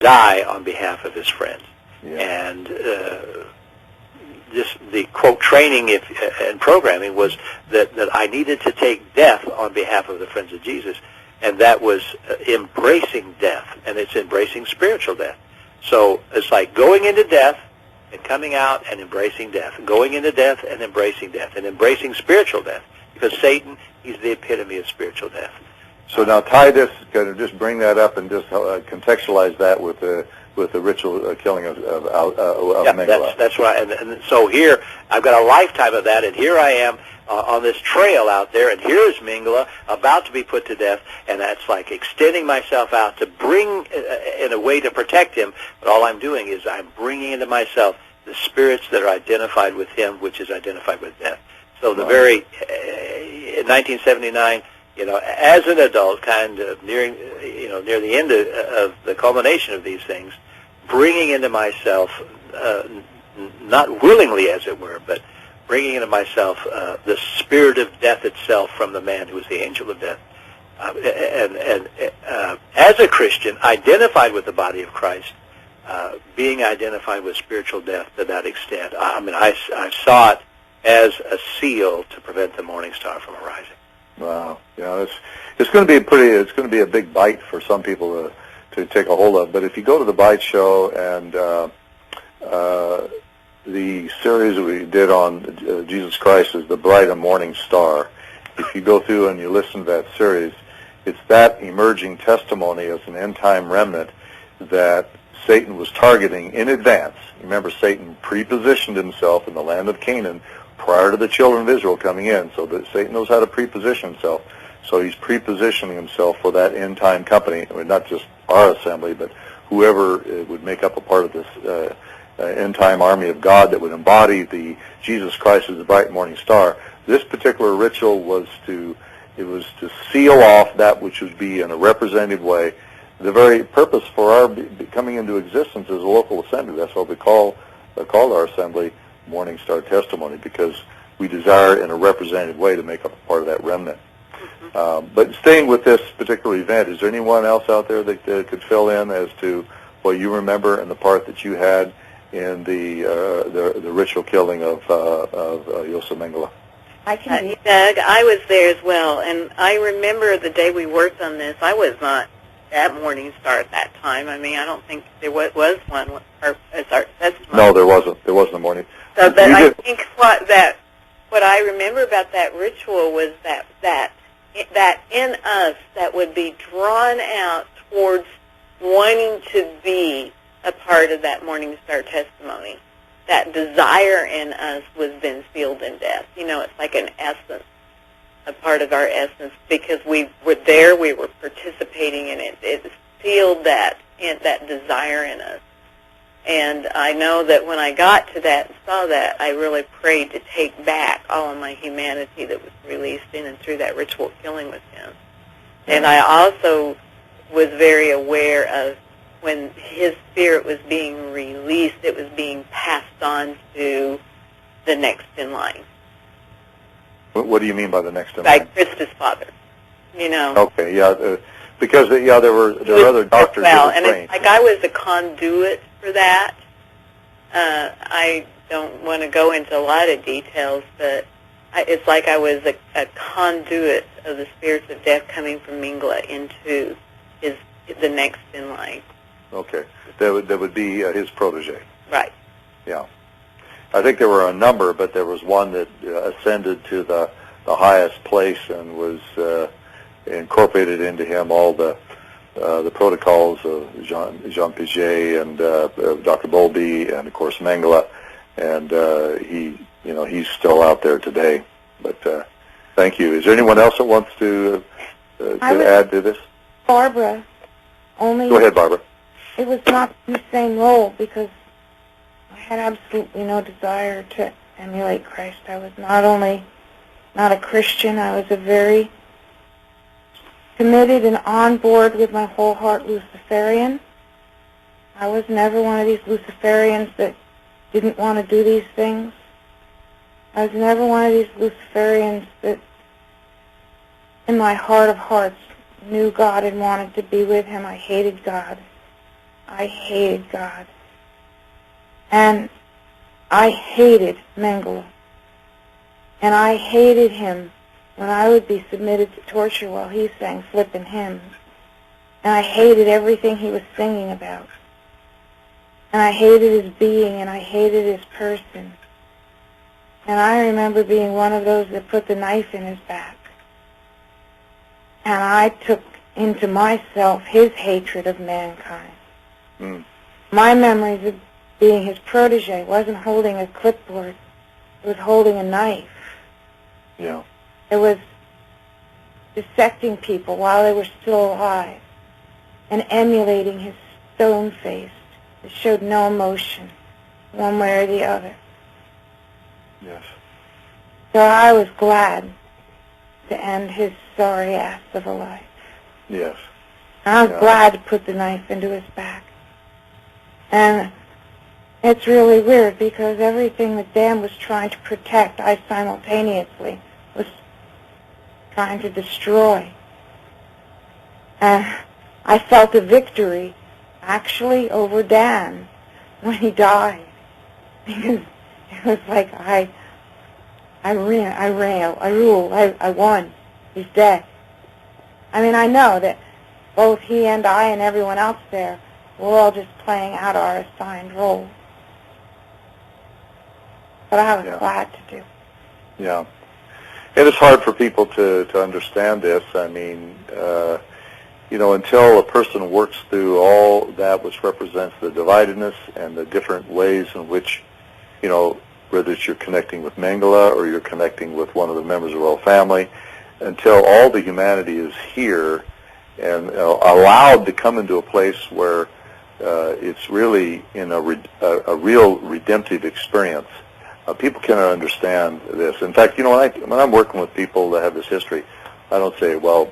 die on behalf of his friends. Yeah. And just the quote training and programming was that I needed to take death on behalf of the friends of Jesus, and that was embracing death, and it's embracing spiritual death. So it's like going into death and coming out and embracing death, going into death and embracing spiritual death, because Satan, he's the epitome of spiritual death. So now tie this, just bring that up and just contextualize that with the ritual killing of mengele. That's right. And so here, I've got a lifetime of that, and here I am on this trail out there, and here's Mengele about to be put to death, and that's like extending myself out to bring, in a way to protect him, but all I'm doing is I'm bringing into myself the spirits that are identified with him, which is identified with death. So the very, in 1979, as an adult, kind of near the end of the culmination of these things, bringing into myself, not willingly as it were, but bringing into myself the spirit of death itself from the man who was the angel of death. And as a Christian, identified with the body of Christ, being identified with spiritual death to that extent. I mean, I saw it as a seal to prevent the morning star from arising. Wow, it's going to be a big bite for some people to take a hold of. But if you go to the Bite Show and the series we did on Jesus Christ as the bright and morning star, if you go through and you listen to that series, it's that emerging testimony as an end-time remnant that Satan was targeting in advance. Remember, Satan prepositioned himself in the land of Canaan prior to the children of Israel coming in, so that Satan knows how to preposition himself. So he's prepositioning himself for that end-time company, I mean, not just our assembly, but whoever would make up a part of this end-time army of God that would embody the Jesus Christ as the bright morning star. This particular ritual was to seal off that which would be in a representative way. The very purpose for our coming into existence is a local assembly. That's what we call our assembly Morning Star Testimony, because we desire in a representative way to make up a part of that remnant. But staying with this particular event, is there anyone else out there that could fill in as to what you remember and the part that you had in the ritual killing of Yosef Mengele? I can. Doug, I was there as well, and I remember the day we worked on this. I was not at Morning Star at that time. I mean, I don't think there was one as our testimony. No, there wasn't. There wasn't a morning. So, but I think what I remember about that ritual was that in us that would be drawn out towards wanting to be a part of that Morning Star testimony. That desire in us was then sealed in death. It's like an essence, a part of our essence, because we were there, we were participating in it. It sealed that desire in us. And I know that when I got to that and saw that, I really prayed to take back all of my humanity that was released in and through that ritual killing with him. And I also was very aware of when his spirit was being released, it was being passed on to the next in line. What do you mean by the next in line? line? By Christus Father, Okay, yeah, because there were other doctors well, that were trained. And it's like I was the conduit for that. I don't want to go into a lot of details, but it's like I was a conduit of the spirits of death coming from Mengele into the next in line. Okay, that would be his protege. Right. Yeah, I think there were a number, but there was one that ascended to the highest place and was incorporated into him all the protocols of Jean Piaget and Dr. Bowlby and of course Mengele, and he's still out there today. But thank you. Is there anyone else that wants to add to this? Barbara. Go ahead, Barbara. It was not the same role because I had absolutely no desire to emulate Christ. I was not only not a Christian, I was a very committed and on board with my whole heart Luciferian. I was never one of these Luciferians that didn't want to do these things. I was never one of these Luciferians that in my heart of hearts knew God and wanted to be with him. I hated God. I hated God. And I hated Mengele. And I hated him when I would be submitted to torture while he sang flippin' hymns. And I hated everything he was singing about. And I hated his being, and I hated his person. And I remember being one of those that put the knife in his back. And I took into myself his hatred of mankind. Mm. My memories of being his protege wasn't holding a clipboard. It was holding a knife. Yeah. It was dissecting people while they were still alive and emulating his stone face that showed no emotion one way or the other. Yes. So I was glad to end his sorry ass of a life. Yes. I was glad to put the knife into his back. And it's really weird because everything that Dan was trying to protect, I simultaneously was trying to destroy. And I felt a victory, actually, over Dan when he died. Because it was like I ruled, I won. He's dead. I mean, I know that both he and I and everyone else there, we're all just playing out our assigned roles. But I was glad to do. Yeah. And it's hard for people to understand this. I mean, until a person works through all that which represents the dividedness and the different ways in which, whether it's you're connecting with Mengele or you're connecting with one of the members of the royal family, until all the humanity is here and allowed to come into a place where it's really in a real redemptive experience. People cannot understand this. In fact, when I'm working with people that have this history, I don't say, well,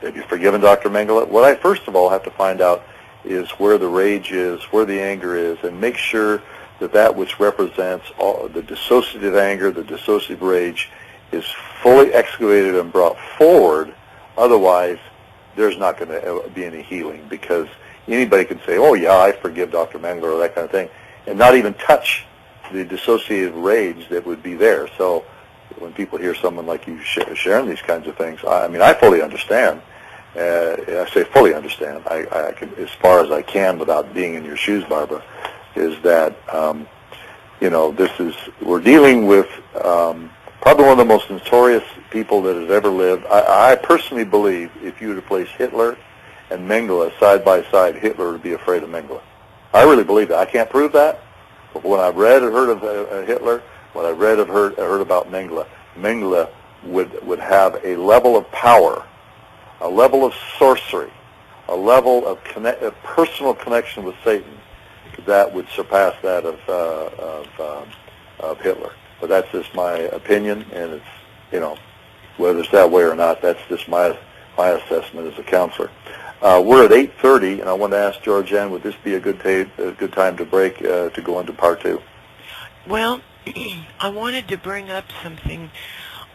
have you forgiven Dr. Mengele? What I first of all have to find out is where the rage is, where the anger is, and make sure that which represents all the dissociative anger, the dissociative rage, is fully excavated and brought forward. Otherwise, there's not going to be any healing, because anybody can say, oh, yeah, I forgive Dr. Mengele or that kind of thing, and not even touch the dissociative rage that would be there. So when people hear someone like you sharing these kinds of things, I fully understand. I say fully understand. I can, as far as I can without being in your shoes, Barbara, is that, we're dealing with probably one of the most notorious people that has ever lived. I personally believe if you were to place Hitler and Mengele side by side, Hitler would be afraid of Mengele. I really believe that. I can't prove that, but when I've read or heard of Hitler, what I've read or heard about Mengele, Mengele would have a level of power, a level of sorcery, a level of personal connection with Satan that would surpass that of Hitler. But that's just my opinion, and it's, whether it's that way or not, that's just my assessment as a counselor. We're at 8:30, and I want to ask Georgianne, would this be a good time to break to go into part two? Well, I wanted to bring up something.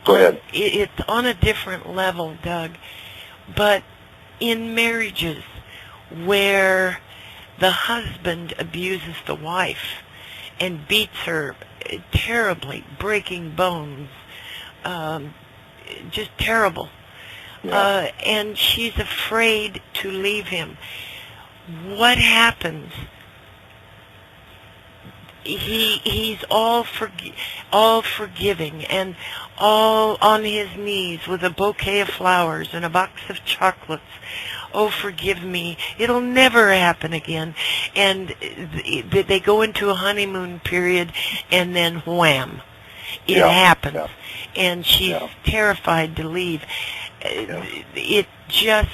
Go ahead. It's on a different level, Doug, but in marriages where the husband abuses the wife and beats her terribly, breaking bones, just terrible. Yeah. And she's afraid to leave him. What happens? He's all forgiving and all on his knees with a bouquet of flowers and a box of chocolates. Oh, forgive me. It'll never happen again. And they go into a honeymoon period, and then wham, it happens. Yeah. And she's terrified to leave. It just,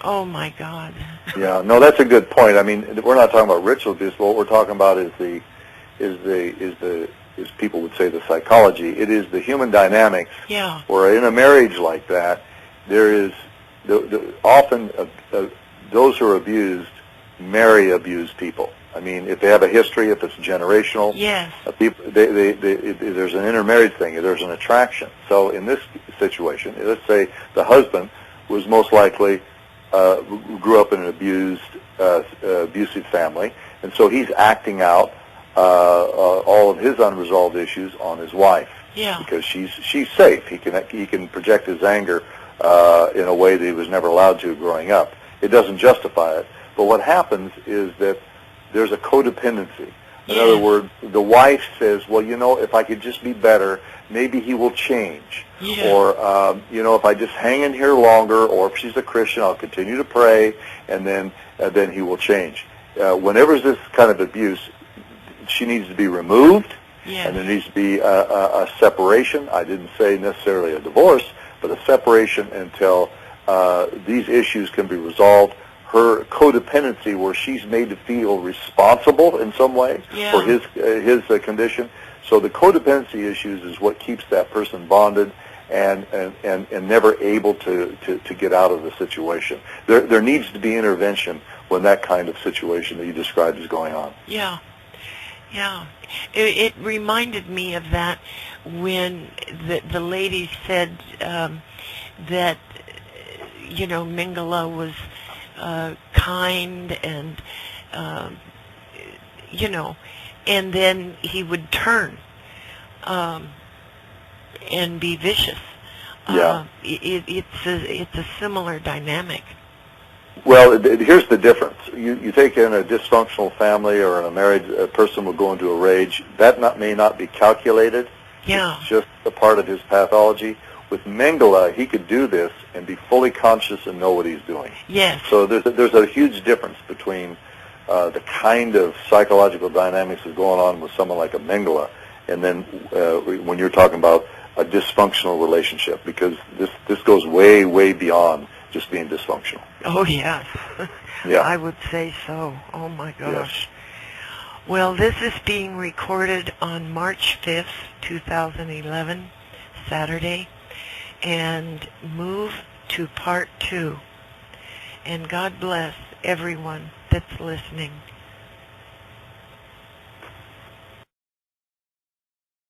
oh my God. Yeah, no, that's a good point. I mean, we're not talking about ritual abuse. What we're talking about is people would say the psychology. It is the human dynamics. Yeah. Where in a marriage like that, there is often those who are abused marry abused people. I mean, if they have a history, if it's generational, yes, there's an intermarriage thing. There's an attraction. So in this situation, let's say the husband was most likely grew up in an abused abusive family, and so he's acting out all of his unresolved issues on his wife. Yeah. Because she's safe. He can project his anger in a way that he was never allowed to growing up. It doesn't justify it. But what happens is that there's a codependency. In other words, the wife says, well, if I could just be better, maybe he will change. Yeah. Or, if I just hang in here longer, or if she's a Christian, I'll continue to pray, and then he will change. Whenever there's this kind of abuse, she needs to be removed. Yes. And there needs to be a separation. I didn't say necessarily a divorce, but a separation until these issues can be resolved. Her codependency, where she's made to feel responsible in some way for his condition. So the codependency issues is what keeps that person bonded and never able to get out of the situation. There needs to be intervention when that kind of situation that you described is going on. Yeah. Yeah. It reminded me of that when the lady said that, Mengele was kind and, and then he would turn and be vicious. Yeah. It's a similar dynamic. Well, here's the difference. You take in a dysfunctional family or in a married person will go into a rage. That may not be calculated. Yeah. It's just a part of his pathology. With Mengele, he could do this and be fully conscious and know what he's doing. Yes. So there's a huge difference between the kind of psychological dynamics that's going on with someone like a Mengele and then when you're talking about a dysfunctional relationship, because this goes way, way beyond just being dysfunctional. Oh, yes. Yeah. I would say so. Oh, my gosh. Yes. Well, this is being recorded on March 5th, 2011, Saturday, and move to part 2. And God bless everyone that's listening.